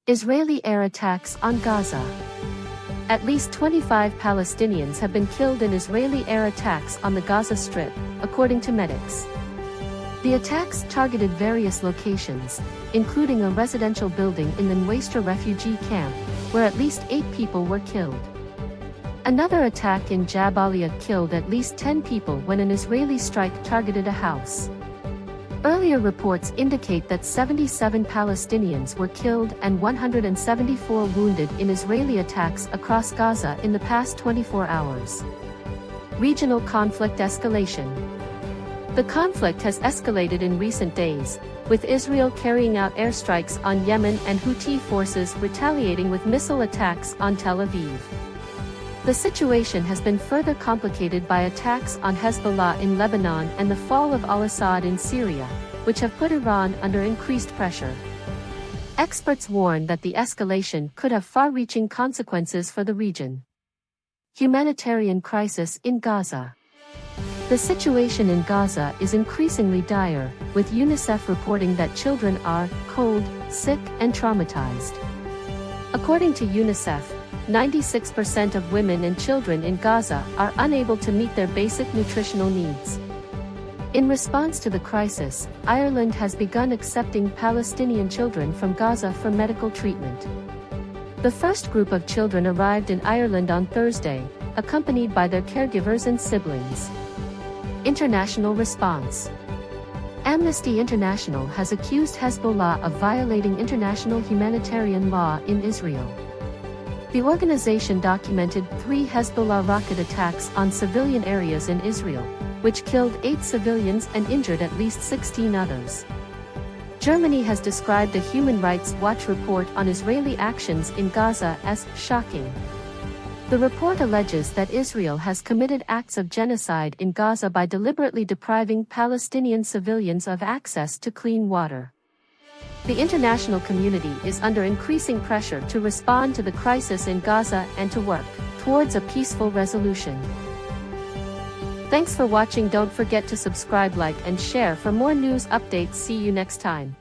Israeli air attacks on Gaza. At least 25 Palestinians have been killed in Israeli air attacks on the Gaza Strip, according to medics. The attacks targeted various locations, including a residential building in the Nuseirat refugee camp, where at least 8 people were killed. Another attack in Jabalia killed at least 10 people when an Israeli strike targeted a house. Earlier reports indicate that 77 Palestinians were killed and 174 wounded in Israeli attacks across Gaza in the past 24 hours. Regional conflict escalation. The conflict has escalated in recent days, with Israel carrying out airstrikes on Yemen and Houthi forces retaliating with missile attacks on Tel Aviv. The situation has been further complicated by attacks on Hezbollah in Lebanon and the fall of al-Assad in Syria, which have put Iran under increased pressure. Experts warn that the escalation could have far-reaching consequences for the region. Humanitarian crisis in Gaza. The situation in Gaza is increasingly dire, with UNICEF reporting that children are cold, sick, and traumatized. According to UNICEF, 96% of women and children in Gaza are unable to meet their basic nutritional needs. In response to the crisis, Ireland has begun accepting Palestinian children from Gaza for medical treatment. The first group of children arrived in Ireland on Thursday, accompanied by their caregivers and siblings. International response. Amnesty International has accused Hezbollah of violating international humanitarian law in Israel. The organization documented 3 Hezbollah rocket attacks on civilian areas in Israel, which killed 8 civilians and injured at least 16 others. Germany has described a Human Rights Watch report on Israeli actions in Gaza as shocking. The report alleges that Israel has committed acts of genocide in Gaza by deliberately depriving Palestinian civilians of access to clean water. The international community is under increasing pressure to respond to the crisis in Gaza and to work towards a peaceful resolution. Thanks for watching. Don't forget to subscribe, like, and share for more news updates. See you next time.